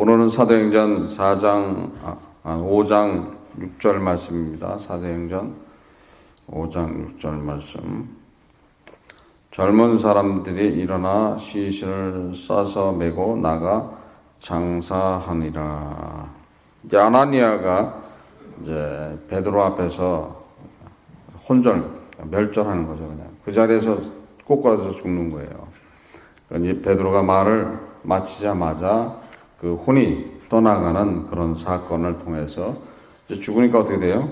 오늘은 사도행전 5장 6절 말씀입니다. 사도행전 5장 6절 말씀. 젊은 사람들이 일어나 시신을 싸서 메고 나가 장사하니라. 이제 아나니아가 이제 베드로 앞에서 멸절하는 거죠. 그냥 그 자리에서 꼬꾸라져서 죽는 거예요. 그러니 베드로가 말을 마치자마자 그 혼이 떠나가는 그런 사건을 통해서 이제 죽으니까 어떻게 돼요?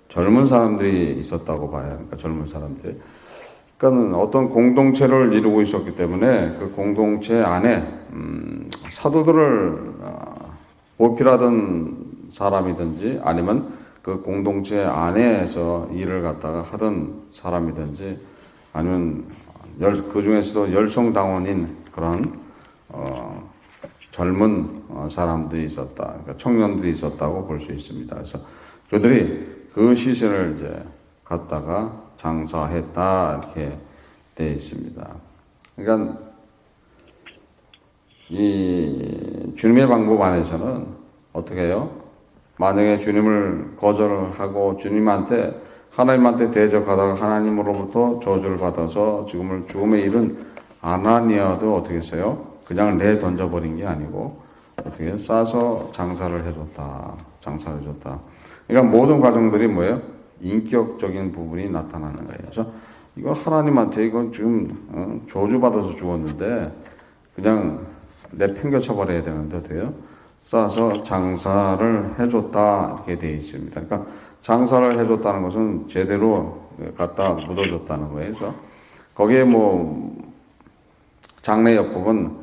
젊은 사람들이 있었다고 봐요. 그러니까 젊은 사람들이. 그러니까 어떤 공동체를 이루고 있었기 때문에 그 공동체 안에 사도들을 보필하던 사람이든지 아니면 그 공동체 안에서 일을 갖다가 하던 사람이든지 아니면 그 중에서도 열성당원인 그런 젊은 사람들이 있었다. 그러니까 청년들이 있었다고 볼 수 있습니다. 그래서 그들이 그 시신을 이제 갖다가 장사했다 이렇게 되어 있습니다. 그러니까 이 주님의 방법 안에서는 어떻게 해요? 만약에 주님을 거절하고 하나님한테 대적하다가 하나님으로부터 저주를 받아서 죽음에 이른 아나니아도 어떻게 했어요? 그냥 던져버린 게 아니고 어떻게 싸서 장사를 해줬다. 그러니까 모든 과정들이 뭐예요? 인격적인 부분이 나타나는 거예요. 그래서 이거 하나님한테 이건 지금 저주받아서 죽었는데 그냥 내팽개쳐 버려야 되는데 어때요? 싸서 장사를 해줬다 이렇게 되어 있습니다. 그러니까 장사를 해줬다는 것은 제대로 갖다 묻어줬다는 거예요. 그래서 거기에 장례 여법은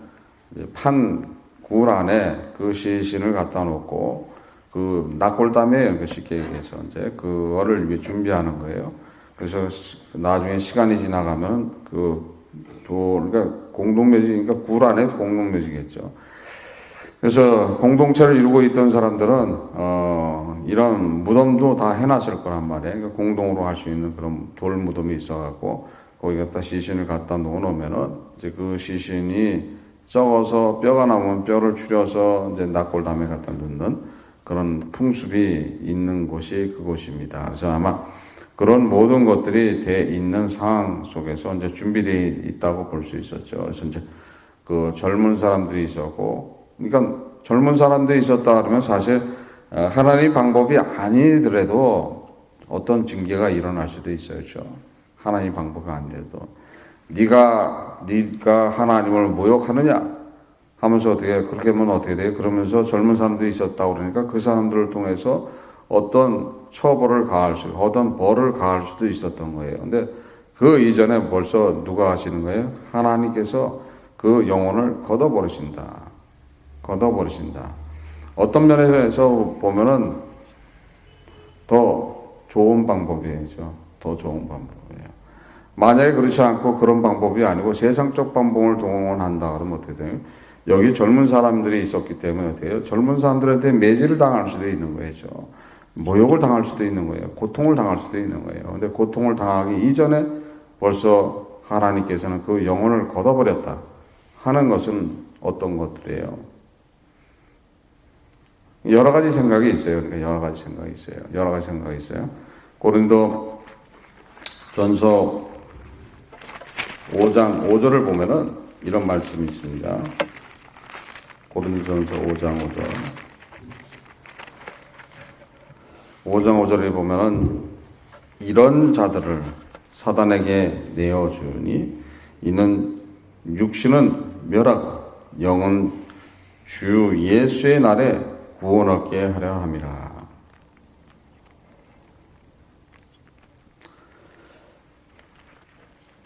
판 굴 안에 그 시신을 갖다 놓고 그 낙골담에 쉽게 얘기해서 이제 그거를 위해 준비하는 거예요. 그래서 나중에 시간이 지나가면 그러니까 공동묘지니까 굴 안에 공동묘지겠죠. 그래서 공동체를 이루고 있던 사람들은 이런 무덤도 다 해놨을 거란 말이에요. 그러니까 공동으로 할 수 있는 그런 돌 무덤이 있어갖고 거기 갖다 시신을 갖다 놓으면은 이제 그 시신이 썩어서 뼈가 남으면 뼈를 추려서 이제 낙골담에 갖다 놓는 그런 풍습이 있는 곳이 그곳입니다. 그래서 아마 그런 모든 것들이 돼 있는 상황 속에서 이제 준비되어 있다고 볼 수 있었죠. 그래서 이제 그 젊은 사람들이 있었고, 그러니까 젊은 사람들이 있었다 그러면 사실 하나님 방법이 아니더라도 어떤 징계가 일어날 수도 있어요. 그렇죠? 하나님 방법이 아니라도 네가 하나님을 모욕하느냐 하면서 그렇게 하면 어떻게 돼요? 그러면서 젊은 사람들이 있었다고 그러니까 그 사람들을 통해서 어떤 어떤 벌을 가할 수도 있었던 거예요. 근데 그 이전에 벌써 누가 하시는 거예요? 하나님께서 그 영혼을 걷어버리신다. 어떤 면에서 보면은 더 좋은 방법이에요. 더 좋은 방법이에요. 만약에 그렇지 않고 그런 방법이 아니고 세상적 방법을 동원한다 그러면 어떻게 돼요? 여기 젊은 사람들이 있었기 때문에 어떻게 해요? 젊은 사람들한테 매질을 당할 수도 있는 거예요. 모욕을 당할 수도 있는 거예요. 고통을 당할 수도 있는 거예요. 근데 고통을 당하기 이전에 벌써 하나님께서는 그 영혼을 걷어버렸다 하는 것은 어떤 것들이에요? 여러 가지 생각이 있어요. 여러 가지 생각이 있어요. 고린도 전서 5장 5절을 보면은 이런 말씀이 있습니다. 고린도전서 5장 5절에 보면은 이런 자들을 사단에게 내어주니 이는 육신은 멸하고 영은 주 예수의 날에 구원 얻게 하려 함이라.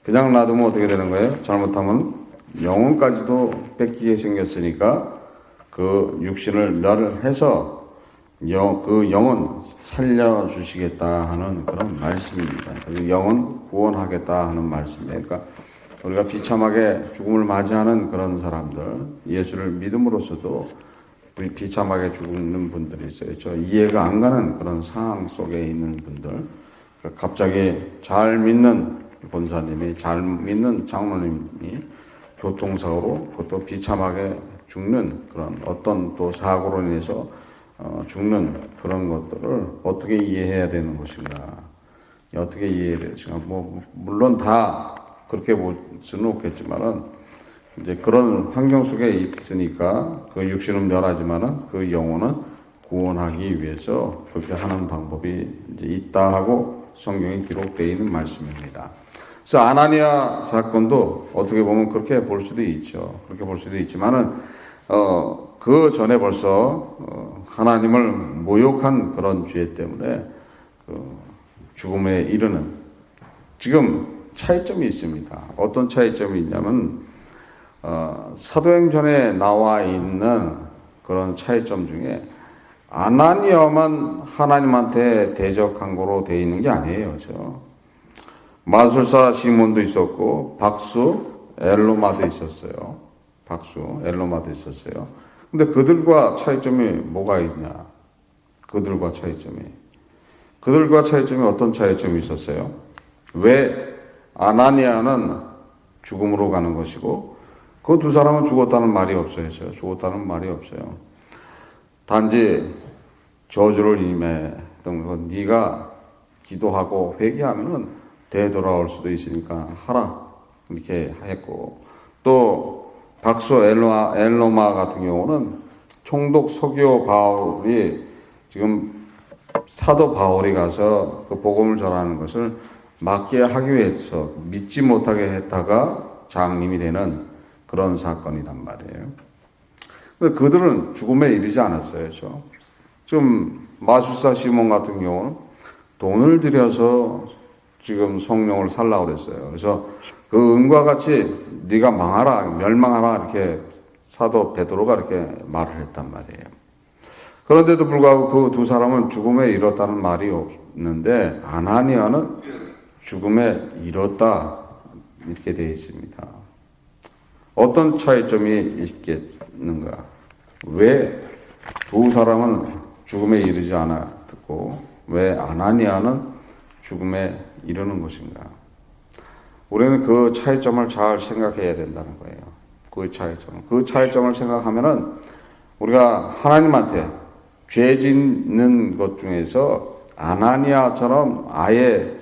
그냥 놔두면 어떻게 되는 거예요? 잘못하면 영혼까지도 뺏기게 생겼으니까 그 육신을 멸해서 그 영혼 살려주시겠다 하는 그런 말씀입니다. 그 영혼 구원하겠다 하는 말씀이에요. 그러니까 우리가 비참하게 죽음을 맞이하는 그런 사람들, 예수를 믿음으로써도 비참하게 죽는 분들이 있어요. 이해가 안 가는 그런 상황 속에 있는 분들, 갑자기 잘 믿는 본사님이, 잘 믿는 장로님이 교통사고로 그것도 비참하게 죽는 그런 어떤 또 사고로 인해서 죽는 그런 것들을 어떻게 이해해야 되는 것인가? 어떻게 이해해야 되지? 물론 다 그렇게 볼 수는 없겠지만은 이제 그런 환경 속에 있으니까 그 육신은 멸하지만은 그 영혼은 구원하기 위해서 그렇게 하는 방법이 이제 있다 하고 성경에 기록되어 있는 말씀입니다. 그래서 아나니아 사건도 어떻게 보면 그렇게 볼 수도 있죠. 그렇게 볼 수도 있지만은 그 전에 벌써 하나님을 모욕한 그런 죄 때문에 죽음에 이르는 지금 차이점이 있습니다. 어떤 차이점이 있냐면 사도행전에 나와 있는 그런 차이점 중에 아나니아만 하나님한테 대적한 거로 되어 있는 게 아니에요. 그렇죠? 마술사 시몬도 있었고 박수 엘로마도 있었어요. 박수 엘로마도 있었어요. 근데 그들과 차이점이 뭐가 있냐? 그들과 차이점이 어떤 차이점이 있었어요? 왜 아나니아는 죽음으로 가는 것이고 그 두 사람은 죽었다는 말이 없어요. 죽었다는 말이 없어요. 단지 저주를 임했던 것, 네가 기도하고 회개하면은 되돌아올 수도 있으니까 하라 이렇게 했고, 또 박수 엘로마 같은 경우는 총독 서기오 바울이 지금 사도 바울이 가서 그 복음을 전하는 것을 막게 하기 위해서 믿지 못하게 했다가 장님이 되는 그런 사건이란 말이에요. 근데 그들은 죽음에 이르지 않았어요. 지금 마술사 시몬 같은 경우는 돈을 들여서 지금 성령을 살라고 그랬어요. 그래서 그 은과 같이 네가 망하라, 멸망하라 이렇게 사도 베드로가 이렇게 말을 했단 말이에요. 그런데도 불구하고 그 두 사람은 죽음에 이뤘다는 말이 없는데 아나니아는 죽음에 이뤘다 이렇게 되어 있습니다. 어떤 차이점이 있겠는가? 왜 두 사람은 죽음에 이르지 않았고 왜 아나니아는 죽음에 이르는 것인가? 우리는 그 차이점을 잘 생각해야 된다는 거예요. 그 차이점을 생각하면은 우리가 하나님한테 죄 짓는 것 중에서 아나니아처럼 아예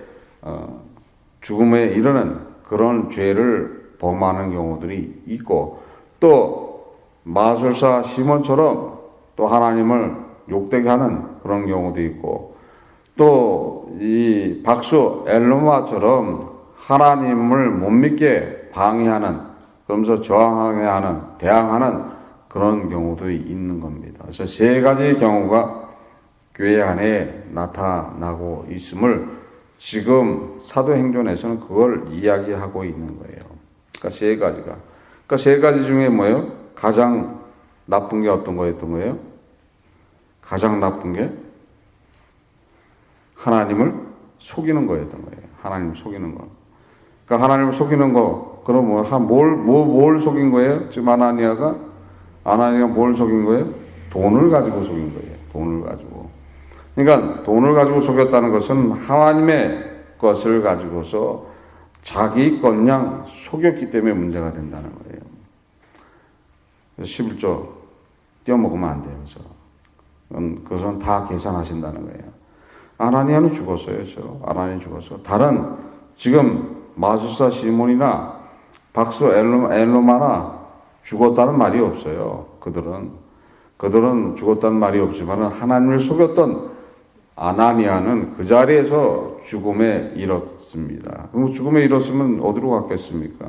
죽음에 이르는 그런 죄를 범하는 경우들이 있고, 또 마술사 시몬처럼 또 하나님을 욕되게 하는 그런 경우도 있고, 또 이 박수 엘로마처럼 하나님을 못 믿게 방해하는, 그러면서 저항하게 하는, 대항하는 그런 경우도 있는 겁니다. 그래서 세 가지 경우가 교회 안에 나타나고 있음을 지금 사도행전에서는 그걸 이야기하고 있는 거예요. 그러니까 세 가지 중에 뭐예요? 가장 나쁜 게 어떤 거였던 거예요? 가장 나쁜 게 하나님을 속이는 거였던 거예요. 하나님을 속이는 거. 그러니까 하나님을 속이는 거, 그럼 뭘 속인 거예요? 지금 아나니아가 뭘 속인 거예요? 돈을 가지고 속인 거예요. 돈을 가지고. 그러니까 돈을 가지고 속였다는 것은 하나님의 것을 가지고서 자기 것냥 속였기 때문에 문제가 된다는 거예요. 11조 떼어먹으면 안 돼요. 그것은 다 계산하신다는 거예요. 아나니아는 죽었어요. 아나니아 죽었어. 다른 지금 마술사 시몬이나 박수 엘로마나 죽었다는 말이 없어요. 그들은 죽었다는 말이 없지만 하나님을 속였던 아나니아는 그 자리에서 죽음에 이뤘습니다. 그럼 죽음에 이뤘으면 어디로 갔겠습니까?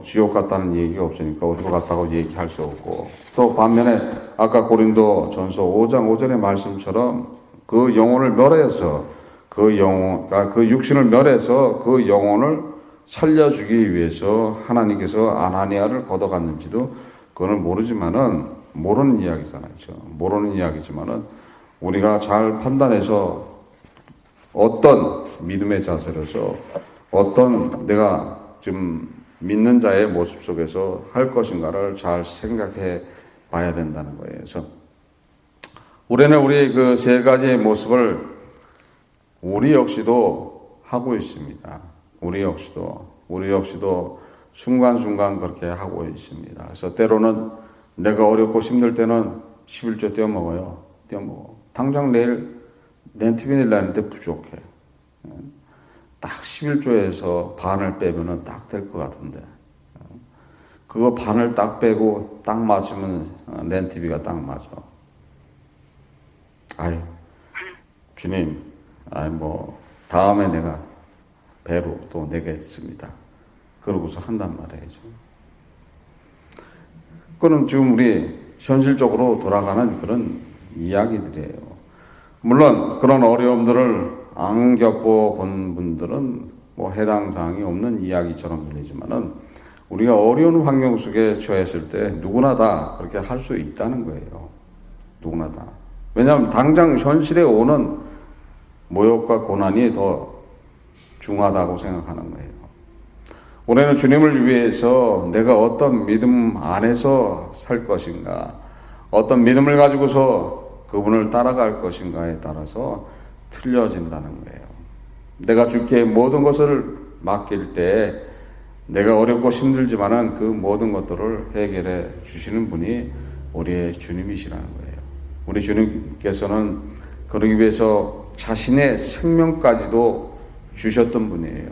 지옥 갔다는 얘기가 없으니까 어디로 갔다고 얘기할 수 없고, 또 반면에 아까 고린도 전서 5장 5절의 말씀처럼 그 영혼을 멸해서 그 육신을 멸해서 그 영혼을 살려주기 위해서 하나님께서 아나니아를 걷어갔는지도 그거는 모르는 이야기잖아요. 모르는 이야기지만은 우리가 잘 판단해서 어떤 믿음의 자세로서 어떤 내가 지금 믿는 자의 모습 속에서 할 것인가를 잘 생각해 봐야 된다는 거예요. 그래서 우리는 우리 그 세 가지의 모습을 우리 역시도 하고 있습니다. 우리 역시도 순간순간 그렇게 하고 있습니다. 그래서 때로는 내가 어렵고 힘들 때는 11조 떼어 먹어요. 떼어 먹어. 당장 내일 렌트비 내려는데 부족해. 딱 11조에서 반을 빼면은 딱 될 것 같은데. 그거 반을 딱 빼고 딱 맞으면 렌트비가 딱 맞아. 아유, 주님, 다음에 내가 배로 또 내겠습니다. 그러고서 한단 말이죠. 그건 지금 우리 현실적으로 돌아가는 그런 이야기들이에요. 물론 그런 어려움들을 안 겪어본 분들은 해당 사항이 없는 이야기처럼 들리지만은 우리가 어려운 환경 속에 처했을 때 누구나 다 그렇게 할 수 있다는 거예요. 누구나 다. 왜냐하면 당장 현실에 오는 모욕과 고난이 더 중하다고 생각하는 거예요. 올해는 주님을 위해서 내가 어떤 믿음 안에서 살 것인가, 어떤 믿음을 가지고서 그분을 따라갈 것인가에 따라서 틀려진다는 거예요. 내가 주께 모든 것을 맡길 때 내가 어렵고 힘들지만은 그 모든 것들을 해결해 주시는 분이 우리의 주님이시라는 거예요. 우리 주님께서는 그러기 위해서 자신의 생명까지도 주셨던 분이에요.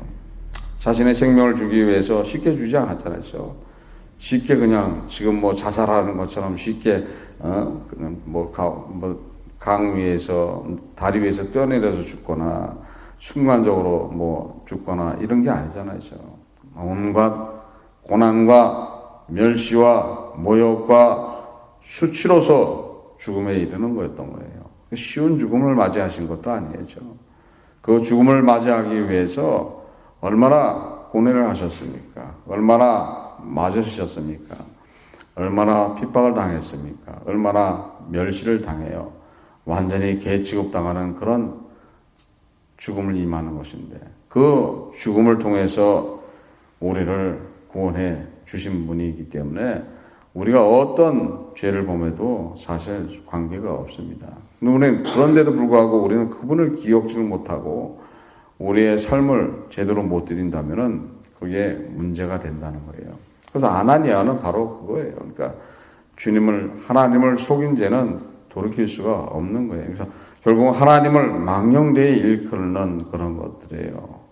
자신의 생명을 주기 위해서 쉽게 주지 않았잖아요. 쉽게 그냥 지금 자살하는 것처럼 쉽게 강 위에서 다리 위에서 뛰어내려서 죽거나 순간적으로 죽거나 이런 게 아니잖아요. 온갖 고난과 멸시와 모욕과 수치로서 죽음에 이르는 거였던 거예요. 쉬운 죽음을 맞이하신 것도 아니죠. 그 죽음을 맞이하기 위해서 얼마나 고뇌를 하셨습니까? 얼마나 맞으셨습니까? 얼마나 핍박을 당했습니까? 얼마나 멸시를 당해요. 완전히 개 취급당하는 그런 죽음을 임하는 것인데 그 죽음을 통해서 우리를 구원해 주신 분이기 때문에 우리가 어떤 죄를 범해도 사실 관계가 없습니다. 그런데도 불구하고 우리는 그분을 기억지를 못하고 우리의 삶을 제대로 못 드린다면은 그게 문제가 된다는 거예요. 그래서 아나니아는 바로 그거예요. 그러니까 하나님을 속인 죄는 돌이킬 수가 없는 거예요. 그래서 결국 하나님을 망령되이 일컫는 그런 것들이에요.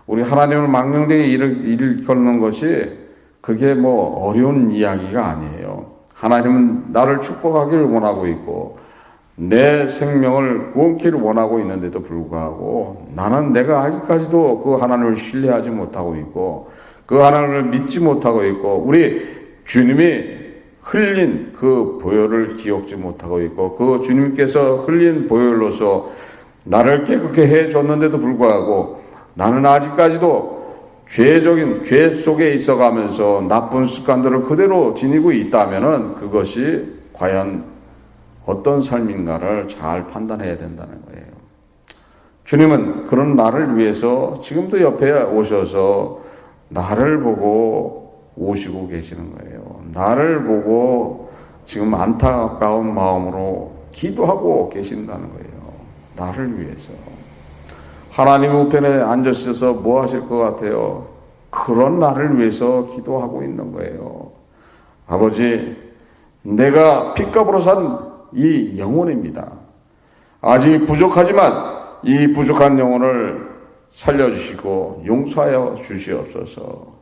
우리 하나님을 망령되이 일컫는 것이 그게 어려운 이야기가 아니에요. 하나님은 나를 축복하기를 원하고 있고 내 생명을 구원키를 원하고 있는데도 불구하고 나는 내가 아직까지도 그 하나님을 신뢰하지 못하고 있고 그 하나님을 믿지 못하고 있고 우리 주님이 흘린 그 보혈을 기억지 못하고 있고 그 주님께서 흘린 보혈로서 나를 깨끗게 해줬는데도 불구하고 나는 아직까지도 죄 속에 있어가면서 나쁜 습관들을 그대로 지니고 있다면은 그것이 과연 어떤 삶인가를 잘 판단해야 된다는 거예요. 주님은 그런 나를 위해서 지금도 옆에 오셔서 나를 보고 오시고 계시는 거예요. 나를 보고 지금 안타까운 마음으로 기도하고 계신다는 거예요. 나를 위해서. 하나님 우편에 앉으셔서 뭐 하실 것 같아요? 그런 나를 위해서 기도하고 있는 거예요. 아버지, 내가 핏값으로 산 이 영혼입니다. 아직 부족하지만 이 부족한 영혼을 살려주시고 용서하여 주시옵소서.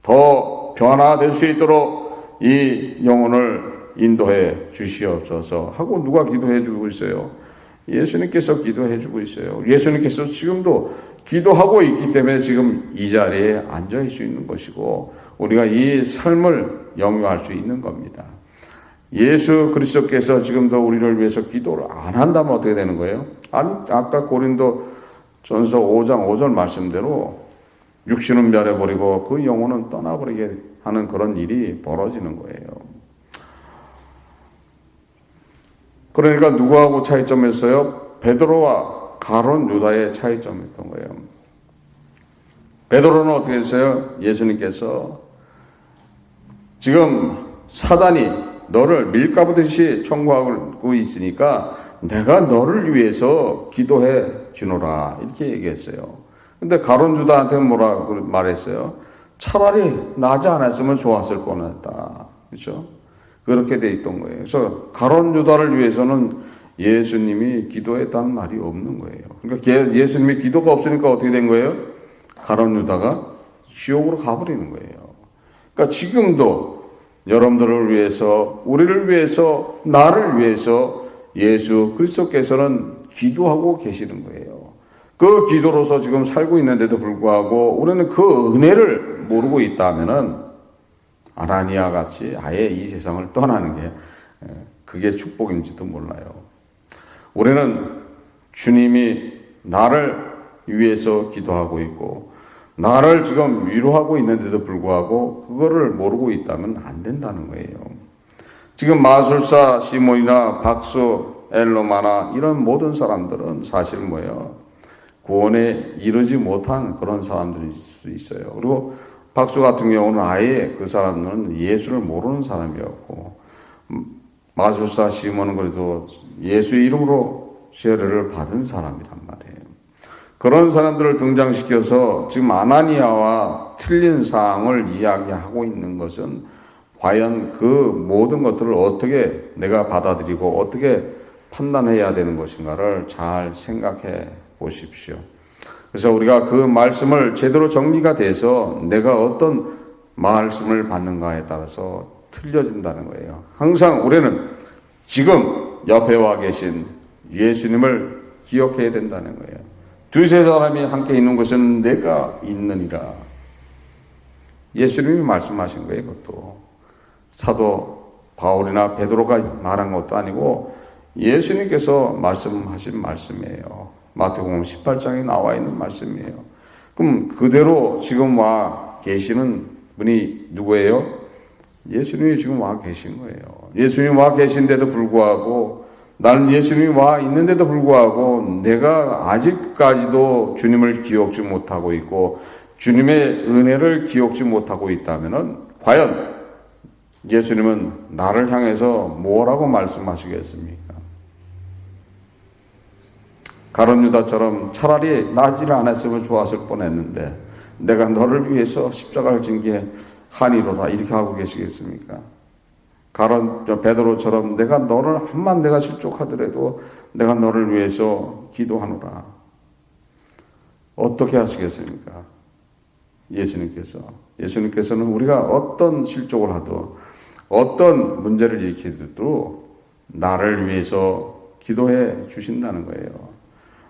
더 변화될 수 있도록 이 영혼을 인도해 주시옵소서 하고 누가 기도해 주고 있어요? 예수님께서 기도해 주고 있어요. 예수님께서 지금도 기도하고 있기 때문에 지금 이 자리에 앉아 있을 수 있는 것이고 우리가 이 삶을 영유할 수 있는 겁니다. 예수 그리스도께서 지금도 우리를 위해서 기도를 안 한다면 어떻게 되는 거예요? 아까 고린도 전서 5장 5절 말씀대로 육신은 멸해버리고 그 영혼은 떠나버리게 하는 그런 일이 벌어지는 거예요. 그러니까 누구하고 차이점이었어요? 베드로와 가룟 유다의 차이점이었던 거예요. 베드로는 어떻게 했어요? 예수님께서 지금 사단이 너를 밀가부듯이 청구하고 있으니까 내가 너를 위해서 기도해 주노라 이렇게 얘기했어요. 근데 가룟 유다한테 뭐라고 말했어요? 차라리 나지 않았으면 좋았을 뻔했다. 그렇죠? 그렇게 돼 있던 거예요. 그래서 가룟 유다를 위해서는 예수님이 기도했다는 말이 없는 거예요. 그러니까 예수님이 기도가 없으니까 어떻게 된 거예요? 가룟 유다가 지옥으로 가버리는 거예요. 그러니까 지금도 여러분들을 위해서, 우리를 위해서, 나를 위해서 예수 그리스도께서는 기도하고 계시는 거예요. 그 기도로서 지금 살고 있는데도 불구하고 우리는 그 은혜를 모르고 있다면은 아나니아 같이 아예 이 세상을 떠나는 게 그게 축복인지도 몰라요. 우리는 주님이 나를 위해서 기도하고 있고 나를 지금 위로하고 있는데도 불구하고 그거를 모르고 있다면 안 된다는 거예요. 지금 마술사 시몬이나 박수, 엘로마나 이런 모든 사람들은 사실 뭐예요? 구원에 이르지 못한 그런 사람들일 수 있어요. 그리고 박수 같은 경우는 아예 그 사람은 예수를 모르는 사람이었고, 마술사 시몬은 그래도 예수 이름으로 세례를 받은 사람이란 말이에요. 그런 사람들을 등장시켜서 지금 아나니아와 틀린 사항을 이야기하고 있는 것은 과연 그 모든 것들을 어떻게 내가 받아들이고 어떻게 판단해야 되는 것인가를 잘 생각해 보십시오. 그래서 우리가 그 말씀을 제대로 정리가 돼서 내가 어떤 말씀을 받는가에 따라서 틀려진다는 거예요. 항상 우리는 지금 옆에 와 계신 예수님을 기억해야 된다는 거예요. 두세 사람이 함께 있는 곳은 내가 있느니라. 예수님이 말씀하신 거예요. 그것도 사도 바울이나 베드로가 말한 것도 아니고 예수님께서 말씀하신 말씀이에요. 마태복음 18장에 나와 있는 말씀이에요. 그럼 그대로 지금 와 계시는 분이 누구예요? 예수님이 지금 와 계신 거예요. 예수님이 와 계신데도 불구하고 나는 예수님이 와 있는데도 불구하고 내가 아직까지도 주님을 기억지 못하고 있고 주님의 은혜를 기억지 못하고 있다면은 과연 예수님은 나를 향해서 뭐라고 말씀하시겠습니까? 가룟 유다처럼 차라리 나지를 않았으면 좋았을 뻔했는데 내가 너를 위해서 십자가를 진 게 한이로다 이렇게 하고 계시겠습니까? 베드로처럼 내가 너를 한만 내가 실족하더라도 내가 너를 위해서 기도하노라. 어떻게 하시겠습니까? 예수님께서는 우리가 어떤 실족을 하도 어떤 문제를 일으키도 나를 위해서 기도해 주신다는 거예요.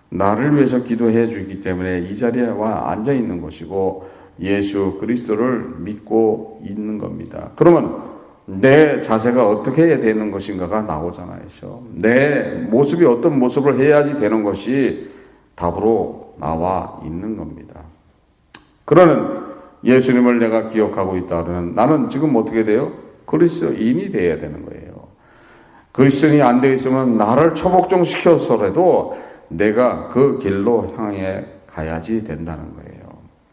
나를 위해서 기도해 주기 때문에 이 자리에 와 앉아 있는 것이고 예수 그리스도를 믿고 있는 겁니다. 그러면 내 자세가 어떻게 해야 되는 것인가가 나오잖아요. 내 모습이 어떤 모습을 해야지 되는 것이 답으로 나와 있는 겁니다. 그러는 예수님을 내가 기억하고 있다면 나는 지금 어떻게 돼요? 그리스도인이 되어야 되는 거예요. 그리스도인이 안 되어 있으면 나를 처복종시켜서라도 내가 그 길로 향해 가야지 된다는 거예요.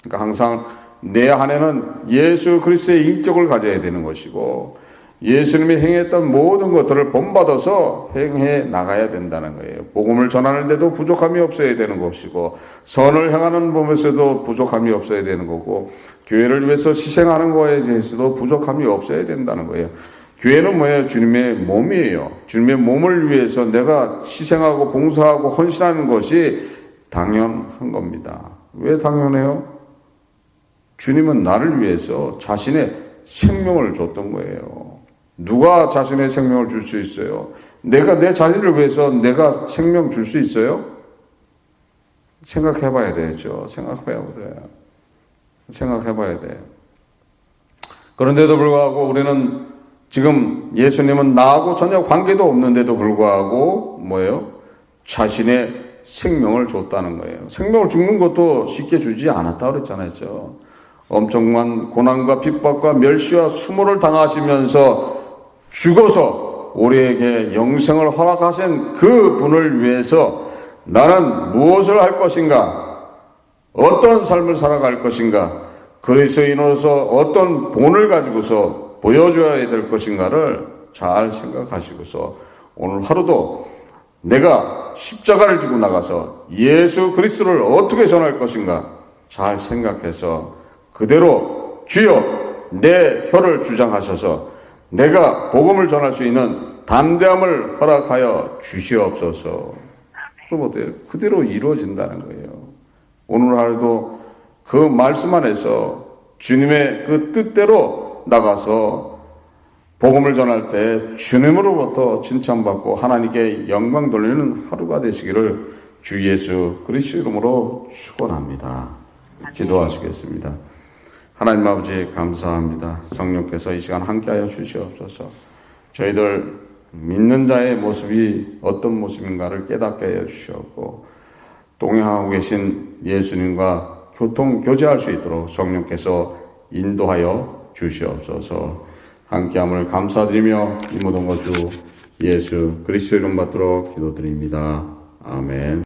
그러니까 항상 내 안에는 예수 그리스도의 인격을 가져야 되는 것이고 예수님이 행했던 모든 것들을 본받아서 행해 나가야 된다는 거예요. 복음을 전하는데도 부족함이 없어야 되는 것이고 선을 행하는 법에서도 부족함이 없어야 되는 거고 교회를 위해서 희생하는 거에 대해서도 부족함이 없어야 된다는 거예요. 교회는 뭐예요? 주님의 몸이에요. 주님의 몸을 위해서 내가 희생하고 봉사하고 헌신하는 것이 당연한 겁니다. 왜 당연해요? 주님은 나를 위해서 자신의 생명을 줬던 거예요. 누가 자신의 생명을 줄 수 있어요? 내가 내 자신을 위해서 내가 생명 줄 수 있어요? 생각해 봐야 되죠. 생각해 봐야 돼요. 그런데도 불구하고 우리는 지금 예수님은 나하고 전혀 관계도 없는데도 불구하고 뭐예요? 자신의 생명을 줬다는 거예요. 생명을 죽는 것도 쉽게 주지 않았다고 그랬잖아요. 엄청난 고난과 핍박과 멸시와 수모를 당하시면서 죽어서 우리에게 영생을 허락하신 그 분을 위해서 나는 무엇을 할 것인가? 어떤 삶을 살아갈 것인가? 그리스도인으로서 어떤 본을 가지고서 보여줘야 될 것인가를 잘 생각하시고서 오늘 하루도 내가 십자가를 지고 나가서 예수 그리스도를 어떻게 전할 것인가 잘 생각해서 그대로 주여 내 혀를 주장하셔서 내가 복음을 전할 수 있는 담대함을 허락하여 주시옵소서. 그럼 어때요? 그대로 이루어진다는 거예요. 오늘 하루도 그 말씀 안에서 주님의 그 뜻대로 나가서 복음을 전할 때 주님으로부터 칭찬받고 하나님께 영광 돌리는 하루가 되시기를 주 예수 그리스도 이름으로 축원합니다. 기도하시겠습니다. 하나님 아버지 감사합니다. 성령께서 이 시간 함께하여 주시옵소서. 저희들 믿는 자의 모습이 어떤 모습인가를 깨닫게 하여 주시옵고 동행하고 계신 예수님과 교제할 수 있도록 성령께서 인도하여 주시옵소서. 함께함을 감사드리며 이 모든 것 주 예수 그리스도 이름 받도록 기도드립니다. 아멘.